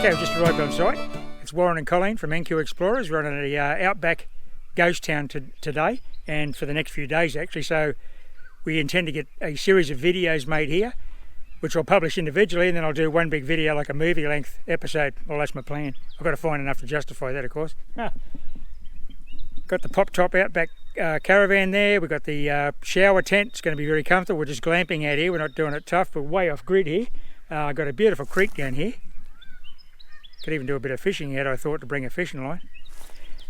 Okay, we've just arrived on site. It's Warren and Colleen from NQ Explorers. We're on an Outback ghost town today and for the next few days actually. So we intend to get a series of videos made here, which I'll publish individually, and then I'll do one big video like a movie length episode. Well, that's my plan. I've got to find enough to justify that, of course. Got the pop top Outback caravan there. We've got the shower tent. It's going to be very comfortable. We're just glamping out here. We're not doing it tough. We're way off grid here. Got a beautiful creek down here. Could even do a bit of fishing out, I thought, to bring a fishing line.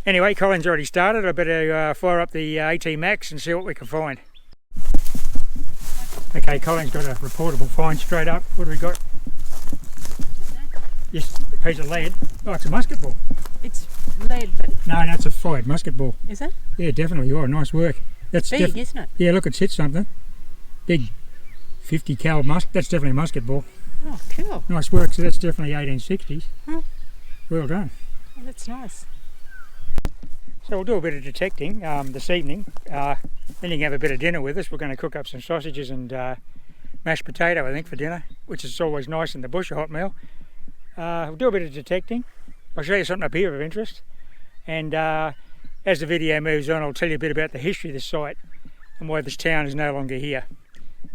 Anyway, Colin's already started. I better fire up the AT Max and see what we can find. Okay, Colin's got a reportable find straight up. What do we got? Yes, a piece of lead. Oh, it's a musket ball. It's lead, but... No, it's a fired musket ball. Is it? Yeah, definitely. You are. Nice work. That's big, isn't it? Yeah, look, it's hit something. Big 50 cal musket. That's definitely a musket ball. Oh, cool. Nice work. So that's definitely 1860s. Huh. Well done. Oh, that's nice. So we'll do a bit of detecting this evening. Then you can have a bit of dinner with us. We're going to cook up some sausages and mashed potato, I think, for dinner, which is always nice in the bush, a hot meal. We'll do a bit of detecting. I'll show you something up here of interest. And as the video moves on, I'll tell you a bit about the history of this site and why this town is no longer here.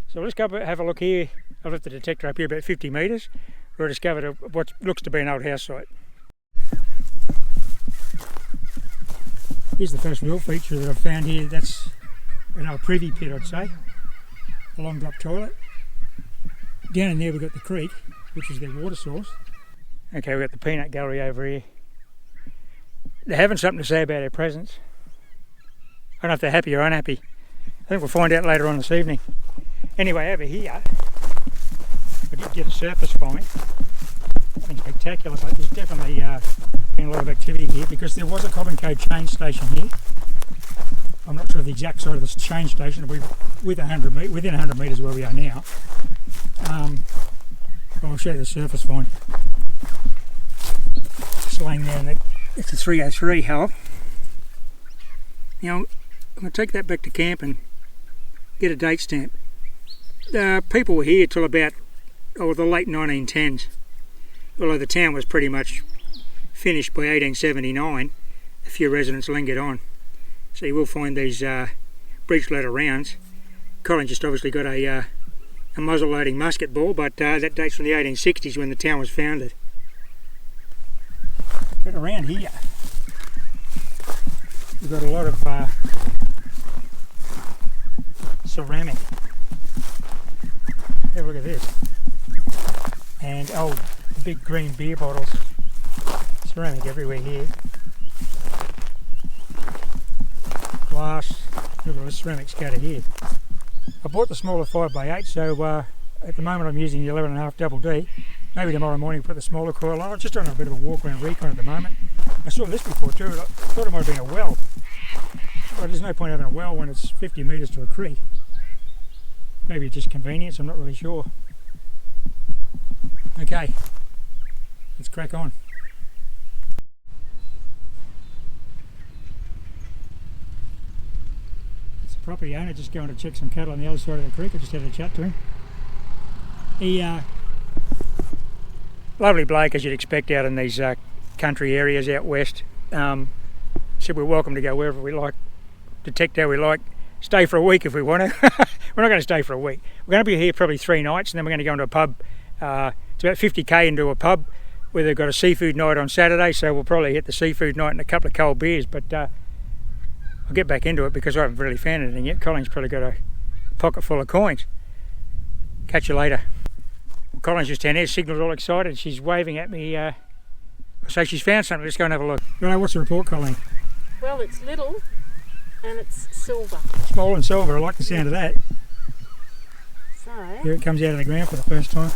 So let's go have a look here. I've left the detector up here about 50 metres, where I discovered what looks to be an old house site. Here's the first real feature that I've found here. That's an old privy pit, I'd say. A long drop toilet. Down in there we've got the creek, which is their water source. Okay, we've got the peanut gallery over here. They're having something to say about our presence. I don't know if they're happy or unhappy. I think we'll find out later on this evening. Anyway, over here, I did get a surface find. Nothing spectacular, but there's definitely been a lot of activity here because there was a Cobb & Co change station here. I'm not sure of the exact side of this change station. We're within 100 metres where we are now. I'll show you the surface find. Just laying there, and it's a 303 hull. Now I'm going to take that back to camp and get a date stamp. People were here till about the late 1910s, although the town was pretty much finished by 1879. A few residents lingered on, so you will find these breech loader rounds. Colin just obviously got a muzzle loading musket ball, but that dates from the 1860s when the town was founded. But around here we've got a lot of ceramic. Have a look at this. And big green beer bottles. Ceramic everywhere here. Glass. Look at the ceramic scatter here. I bought the smaller 5x8, so at the moment I'm using the 11.5 double D. Maybe tomorrow morning we'll put the smaller coil on. I'm just on a bit of a walk around recon at the moment. I saw this before too. I thought it might have been a well. Well, there's no point having a well when it's 50 metres to a creek. Maybe it's just convenience, I'm not really sure. Okay, let's crack on. It's the property owner just going to check some cattle on the other side of the creek. I just had a chat to him. He, lovely bloke as you'd expect out in these country areas out west. Said we're welcome to go wherever we like, detect how we like, stay for a week if we want to. We're not going to stay for a week. We're going to be here probably 3 nights, and then we're going to go into a pub. It's about 50k into a pub where they've got a seafood night on Saturday, so we'll probably hit the seafood night and a couple of cold beers, but I'll get back into it because I haven't really found anything yet. Colin's probably got a pocket full of coins. Catch you later. Well, Colin's just down there, signal's all excited. She's waving at me. So she's found something. Let's go and have a look. Right, what's the report, Colleen? Well, it's little and it's silver. Small and silver, I like the sound of that. So here it comes out of the ground for the first time.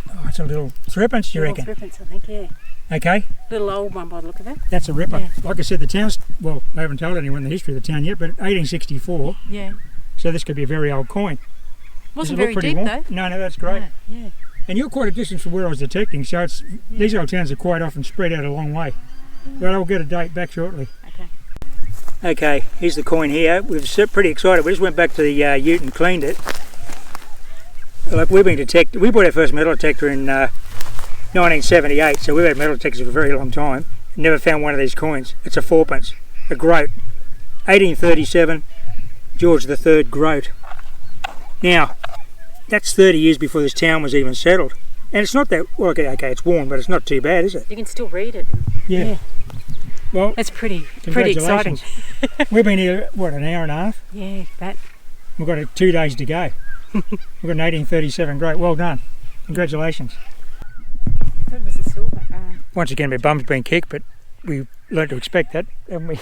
Oh, it's a little threepence, you reckon? Threepence, I think, yeah. Okay. Little old one by the look of it. That's a ripper. Yeah. Like I said, the town's, well, I haven't told anyone the history of the town yet, but 1864. Yeah. So this could be a very old coin. Wasn't very deep though. No, that's great. Yeah. And you're quite a distance from where I was detecting, so it's these old towns are quite often spread out a long way. But I'll get a date back shortly. Okay. Okay, here's the coin here. We're pretty excited. We just went back to the ute and cleaned it. Like we've been detected. We bought our first metal detector in 1978, so we've had metal detectors for a very long time. Never found one of these coins. It's a fourpence, a groat. 1837, George III groat. Now, that's 30 years before this town was even settled. And it's not that, well, okay, it's worn, but it's not too bad, is it? You can still read it. Yeah. Well, that's pretty exciting. We've been here, what, an hour and a half? Yeah, that. We've got 2 days to go. We've got an 1837 groat. Well done. Congratulations. That was a silver. Once again, my bum's been kicked, but we learned to expect that, haven't we?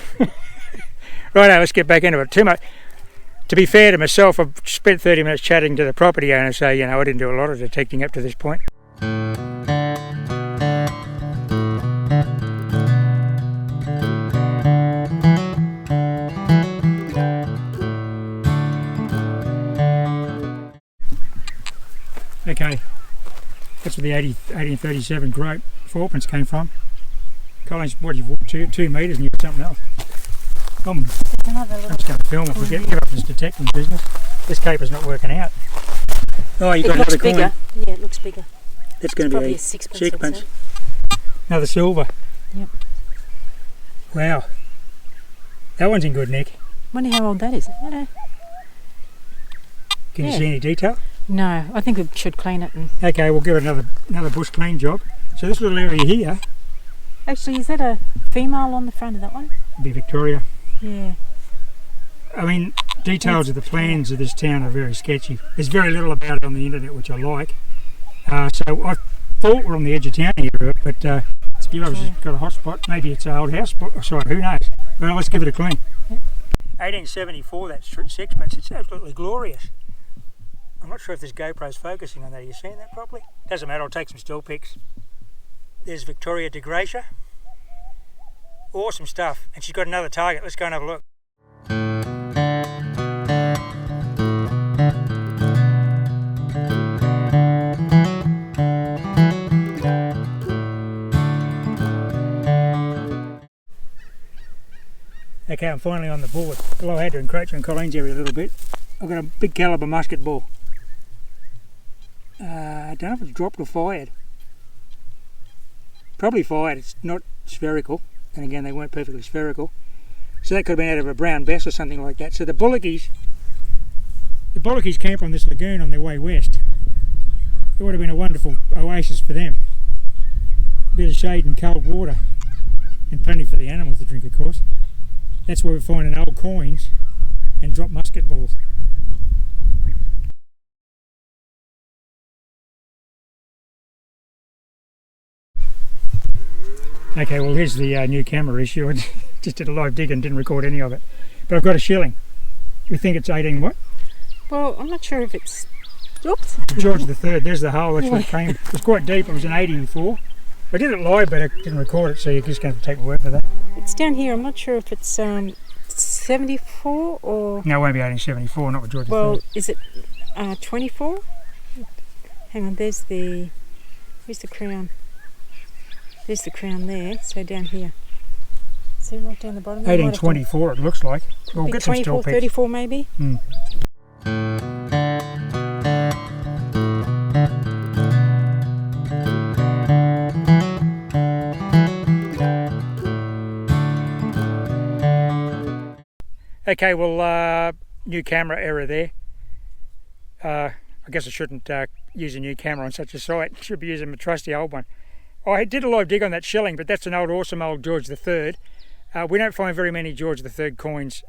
Righto, let's get back into it. Too much. To be fair to myself, I've spent 30 minutes chatting to the property owner, so, you know, I didn't do a lot of detecting up to this point. Okay, that's where the 1837 groat fourpence came from. Colleen's, what, you've walked 2 metres and you've got something else. I'm just going to film it. We'll give up this detecting business. This caper's not working out. Oh, you've got another coin. Bigger. Yeah, it looks bigger. That's going to be a sixpence. Another silver. Yep. Wow. That one's in good nick. Wonder how old that is. Can you see any detail? No, I think we should clean it. Okay, we'll give it another bush clean job. So this little area here. Actually, is that a female on the front of that one? Would be Victoria. Yeah. I mean, details of the plans of this town are very sketchy. There's very little about it on the internet, which I like. So I thought we're on the edge of town here, but it's obviously got a hot spot. Maybe it's an old house spot. Sorry, who knows? Well, let's give it a clean. Yep. 1874, that sixpence. It's absolutely glorious. I'm not sure if this GoPro's focusing on that. Are you seeing that properly? Doesn't matter, I'll take some still pics. There's Victoria de Gracia. Awesome stuff. And she's got another target. Let's go and have a look. Okay, I'm finally on the board. Well, I had to encroach on Colleen's area a little bit. I've got a big calibre musket ball. I don't know if it's dropped or fired. Probably fired. It's not spherical. And again, they weren't perfectly spherical. So that could have been out of a brown bass or something like that. So the bullickies camp on this lagoon on their way west. It would have been a wonderful oasis for them. A bit of shade and cold water. And plenty for the animals to drink, of course. That's where we're finding old coins and drop musket balls. Okay, well here's the new camera issue. I just did a live dig and didn't record any of it. But I've got a shilling. We think it's 18 what? Well, I'm not sure if it's... Oops. George III, there's the hole, that's where it came. It was quite deep, it was an 84. I did it live but I didn't record it, so you're just going to take my word for that. It's down here, I'm not sure if it's 74 or... No, it won't be 1874, not with George III. Well, is it 24? Hang on, where's the crown? There's the crown there, so down here. See right down the bottom? 1824 it looks like. We'll get some still pics. 34 maybe? Mm. Okay, well, new camera error there. I guess I shouldn't use a new camera on such a site. I should be using my trusty old one. I did a live dig on that shilling, but that's an awesome old George III. We don't find very many George III coins,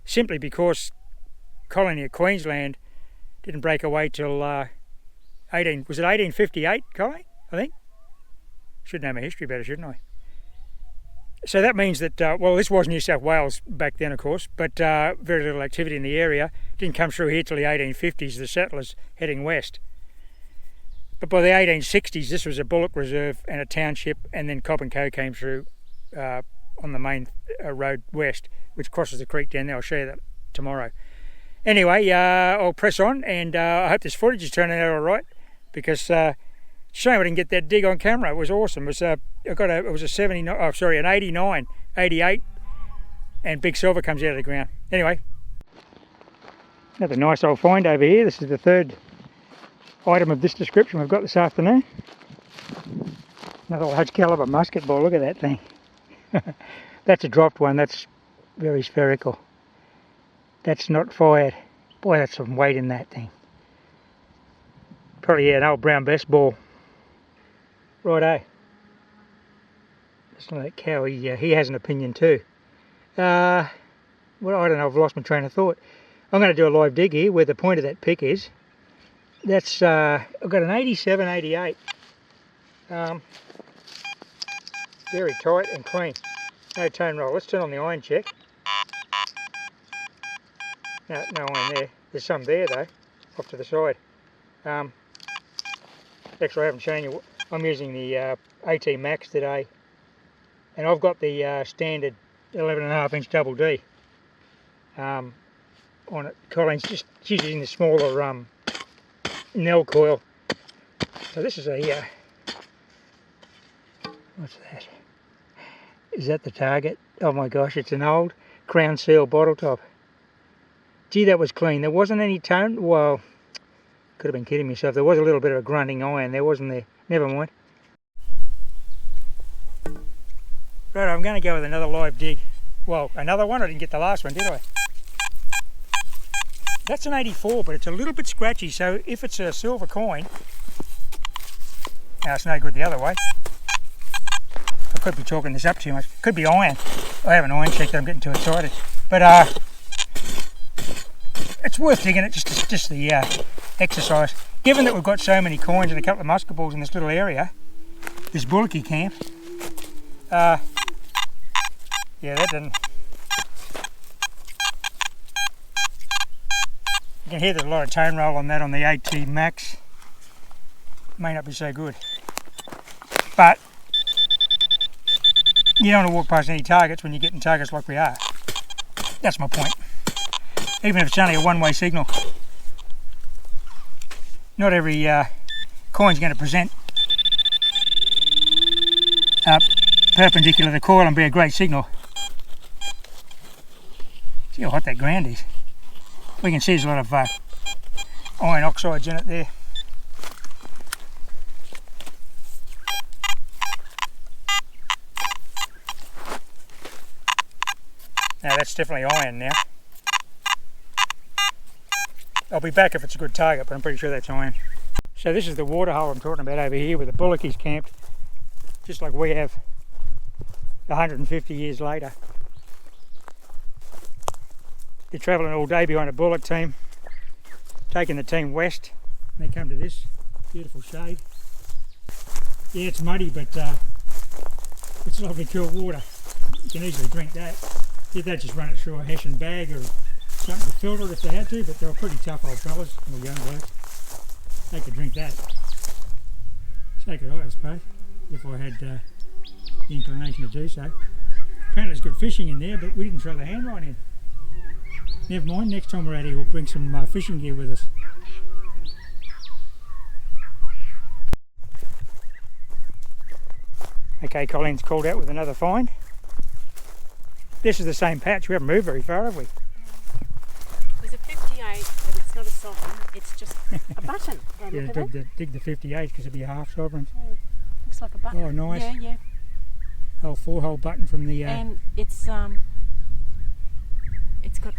simply because colony of Queensland didn't break away till was it 1858, Colleen, I think? Should know my history better, shouldn't I? So that means that, well, this was New South Wales back then, of course, but very little activity in the area. Didn't come through here till the 1850s, the settlers heading west. But by the 1860s, this was a bullock reserve and a township, and then Cobb and Co came through on the main road west, which crosses the creek down there. I'll show you that tomorrow. Anyway, I'll press on, and I hope this footage is turning out all right, because shame I didn't get that dig on camera. It was awesome. It was an 89, 88, and big silver comes out of the ground. Anyway, another nice old find over here. This is the third item of this description we've got this afternoon. Another large caliber musket ball, look at that thing. That's a dropped one, that's very spherical. That's not fired. Boy, that's some weight in that thing. Probably, yeah, an old brown best ball. Righto. Listen to that cow, he has an opinion too. Well, I don't know, I've lost my train of thought. I'm going to do a live dig here where the point of that pick is. That's, I've got an 87, 88. Very tight and clean. No tone roll. Let's turn on the iron check. No iron there. There's some there though, off to the side. Actually, I haven't shown you. I'm using the AT Max today, and I've got the standard 11.5 inch double D on it. Colleen's she's using the smaller Nell coil. So this is a what's that? Is that the target? Oh my gosh, it's an old Crown Seal bottle top. Gee, that was clean. There wasn't any tone. Well, could have been kidding myself. There was a little bit of a grunting iron there, wasn't there? Never mind. Right, I'm going to go with another live dig. Well, another one. I didn't get the last one, did I? That's an 84, but it's a little bit scratchy, so if it's a silver coin... Now, it's no good the other way. I could be talking this up too much. Could be iron. I have an iron check that I'm getting too excited. But it's worth digging it, just the exercise. Given that we've got so many coins and a couple of musket balls in this little area, this bullocky camp, yeah, that didn't... You can hear there's a lot of tone roll on that on the AT Max. May not be so good. But you don't want to walk past any targets when you're getting targets like we are. That's my point. Even if it's only a one-way signal. Not every coin's going to present perpendicular to the coil and be a great signal. See how hot that ground is. We can see there's a lot of iron oxides in it there. Now that's definitely iron now. I'll be back if it's a good target, but I'm pretty sure that's iron. So this is the water hole I'm talking about over here where the bullockies camped, just like we have 150 years later. They're travelling all day behind a bullock team, taking the team west, and they come to this beautiful shade. Yeah, it's muddy, but it's lovely cool water. You can easily drink that. If they just run it through a Hessian bag or something to filter it if they had to, but they were pretty tough old fellas, or young blokes. They could drink that. So could I suppose, if I had the inclination to do so. Apparently there's good fishing in there, but we didn't throw the hand line in. Never mind, next time we're out here we'll bring some fishing gear with us. Okay, Colleen's called out with another find. This is the same patch, we haven't moved very far, have we? There's a 58, but it's not a sovereign, it's just a button. Yeah, dig the 58 because it'd be a half sovereign. Yeah, looks like a button. Oh, nice. Yeah, yeah. Whole 4-hole button from the... And it's got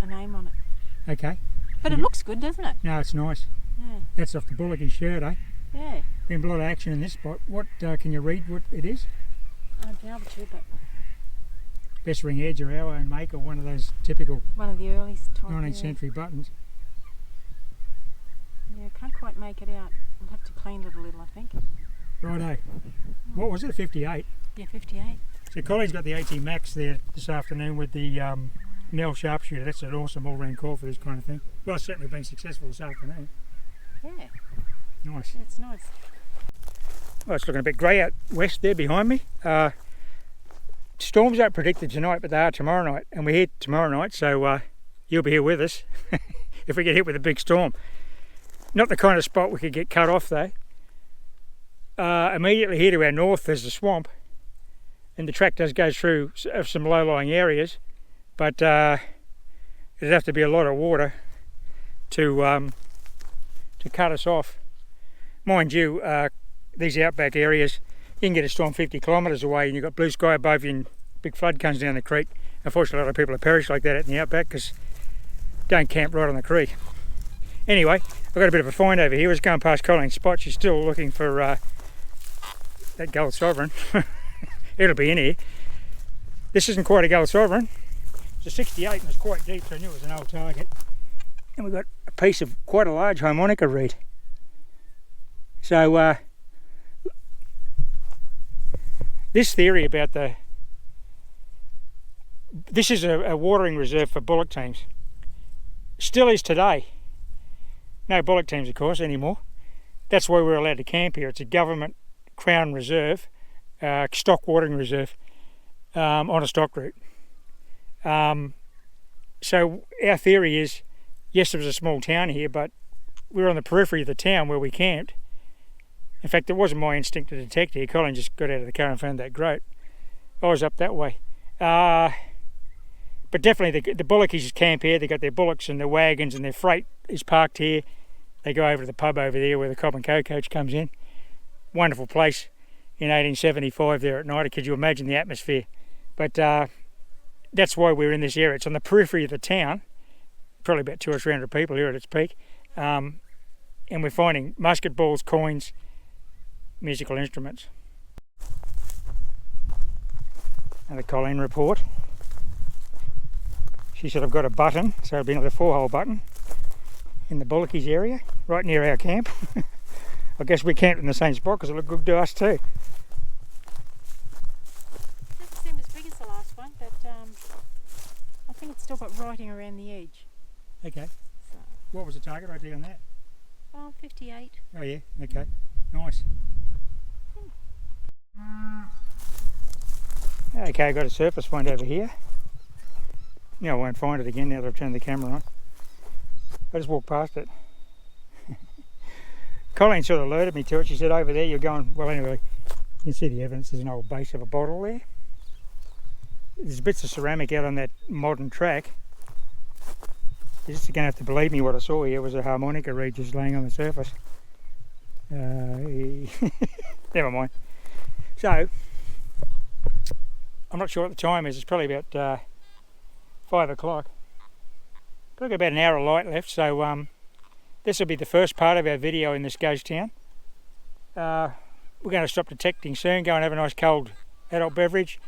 a name on it. Okay. But it looks good, doesn't it? No, it's nice. Yeah. That's off the bullocky shirt, eh? Yeah. Been a lot of action in this spot. What, can you read what it is? I'd be able to, but... Best ring edge or our own make, or one of those typical one of the earliest type 19th century buttons. Yeah, I can't quite make it out. We'll have to clean it a little, I think. Righto. What was it, a 58? Yeah, 58. So Colleen's got the AT Max there this afternoon with the Nell sharpshooter. That's an awesome all-round call for this kind of thing. Well, it's certainly been successful this afternoon. Yeah. Nice. Yeah, it's nice. Well, it's looking a bit grey out west there behind me. Storms aren't predicted tonight, but they are tomorrow night, and we're here tomorrow night, so you'll be here with us if we get hit with a big storm. Not the kind of spot we could get cut off though. Immediately here to our north there's a swamp, and the track does go through some low-lying areas, but it'd have to be a lot of water to cut us off. Mind you, these outback areas, you can get a storm 50 kilometres away and you've got blue sky above you and big flood comes down the creek. Unfortunately, a lot of people have perished like that out in the outback because don't camp right on the creek. Anyway, I've got a bit of a find over here. I was going past Colleen's spot. She's still looking for that gold sovereign. It'll be in here. This isn't quite a gold sovereign. It's a 68 and it's quite deep, so I knew it was an old target. And we've got a piece of quite a large harmonica reed. So this theory about this is a watering reserve for bullock teams. Still is today. No bullock teams, of course, anymore. That's why we're allowed to camp here. It's a government Crown reserve, stock watering reserve on a stock route. So our theory is, yes, there was a small town here, but we're on the periphery of the town where we camped. In fact, it wasn't my instinct to detect here. Colin just got out of the car and found that groat. I was up that way. But definitely the bullockys camp here. They got their bullocks and their wagons and their freight is parked here. They go over to the pub over there where the Cobb and Co coach comes in. Wonderful place in 1875 there at night. Could you imagine the atmosphere? But that's why we're in this area. It's on the periphery of the town. Probably about 200 or 300 people here at its peak. And we're finding musket balls, coins, musical instruments. Another Colleen report. She said I've got a button, so it'll be another 4-hole button in the bullockys area, right near our camp. I guess we camped in the same spot because it looked good to us too. It doesn't seem as big as the last one, but I think it's still got writing around the edge. Okay. So, What was the target ID on that? 58. Oh yeah, okay. Nice. Okay, I've got a surface point over here. Yeah, I won't find it again now that I've turned the camera on. I just walked past it. Colleen sort of alerted me to it. She said, over there you're going, well anyway, you can see the evidence. There's an old base of a bottle there. There's bits of ceramic out on that modern track. You're just going to have to believe me, what I saw here was a harmonica reed just laying on the surface. Never mind. So, I'm not sure what the time is. It's probably about 5 o'clock. But I've got about an hour of light left, so this will be the first part of our video in this ghost town. We're going to stop detecting soon, go and have a nice cold adult beverage,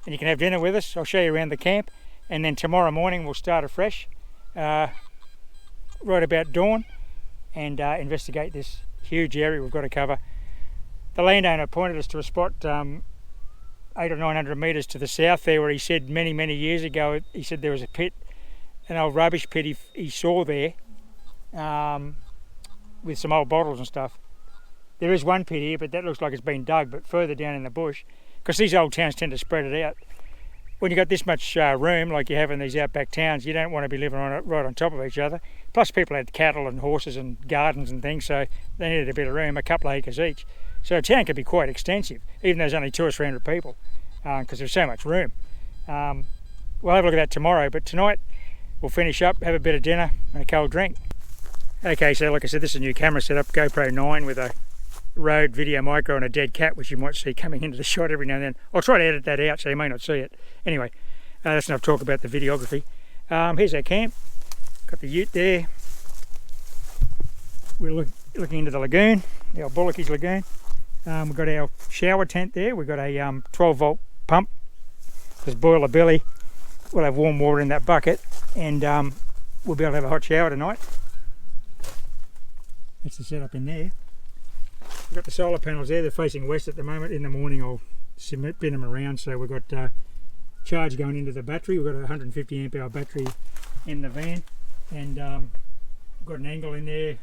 and you can have dinner with us. I'll show you around the camp, and then tomorrow morning we'll start afresh, right about dawn, and investigate this huge area we've got to cover. The landowner pointed us to a spot 800 or 900 metres to the south there, where he said many years ago, he said there was a pit, an old rubbish pit he saw there, with some old bottles and stuff. There is one pit here, but that looks like it's been dug, but further down in the bush, because these old towns tend to spread it out. When you've got this much room like you have in these outback towns, you don't want to be living right on top of each other. Plus people had cattle and horses and gardens and things, so they needed a bit of room, a couple of acres each. So a town could be quite extensive, even though there's only 200 or 300 people, because there's so much room. We'll have a look at that tomorrow, but tonight we'll finish up, have a bit of dinner and a cold drink. Okay, so like I said, this is a new camera setup, GoPro 9 with a Rode Video Micro and a dead cat, which you might see coming into the shot every now and then. I'll try to edit that out so you may not see it. Anyway, that's enough talk about the videography. Here's our camp. Got the ute there. We're looking into the lagoon, the old Bullockys lagoon. We've got our shower tent there. We've got a 12 volt pump. There's boiler belly. We'll have warm water in that bucket, and we'll be able to have a hot shower tonight. That's the setup in there. We've got the solar panels there. They're facing west at the moment. In the morning I'll bin them around. So we've got charge going into the battery. We've got a 150 amp hour battery in the van, and we've got an angle in there,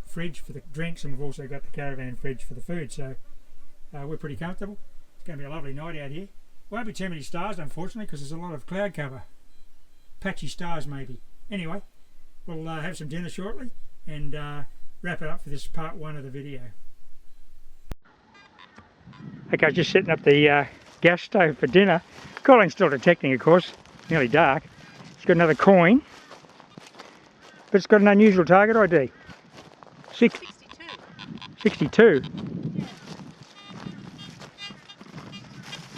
fridge for the drinks, and we've also got the caravan fridge for the food. So we're pretty comfortable. It's going to be a lovely night out here. Won't be too many stars, unfortunately, because there's a lot of cloud cover. Patchy stars maybe. Anyway, we'll have some dinner shortly and wrap it up for this part 1 of the video. Okay, just setting up the gas stove for dinner. Colleen's still detecting, of course. Nearly dark. It's got another coin, but it's got an unusual target ID. 62. 62.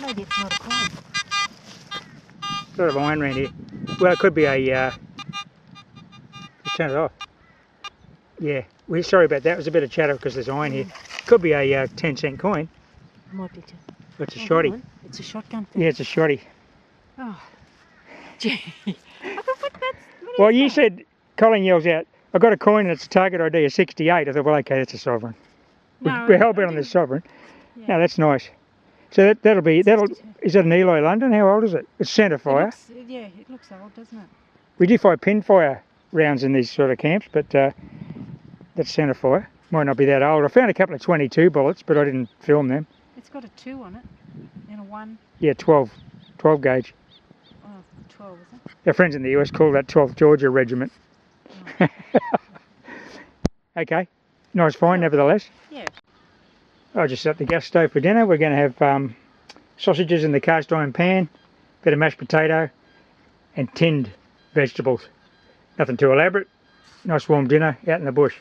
Maybe it's not a coin. Sort of iron around here. Well, it could be a. Just turn it off. Yeah, we're sorry about that. It was a bit of chatter because there's iron here. Could be a 10-cent coin. Might be. It's a shotty. It's a shotgun thing. Yeah, it's a shotty. Oh, gee. I thought, what Well, is you that? said, Colin yells out, I got a coin and its target ID is 68. I thought, well, okay, that's a sovereign. No, We're hell bent I on this didn't- sovereign. Yeah. No, that's nice. So that'll be, 62. is that an Eli London? How old is it? It's centre fire. It looks old, doesn't it? We do fire pin fire rounds in these sort of camps, but that's centre fire. Might not be that old. I found a couple of 22 bullets, but I didn't film them. It's got a 2 on it and a 1. Yeah, 12 gauge. Oh, 12, is it? Our friends in the US call that 12th Georgia Regiment. Oh. Okay, nice find nevertheless. Yeah. I just set the gas stove for dinner. We're going to have sausages in the cast iron pan, bit of mashed potato and tinned vegetables. Nothing too elaborate. Nice warm dinner out in the bush.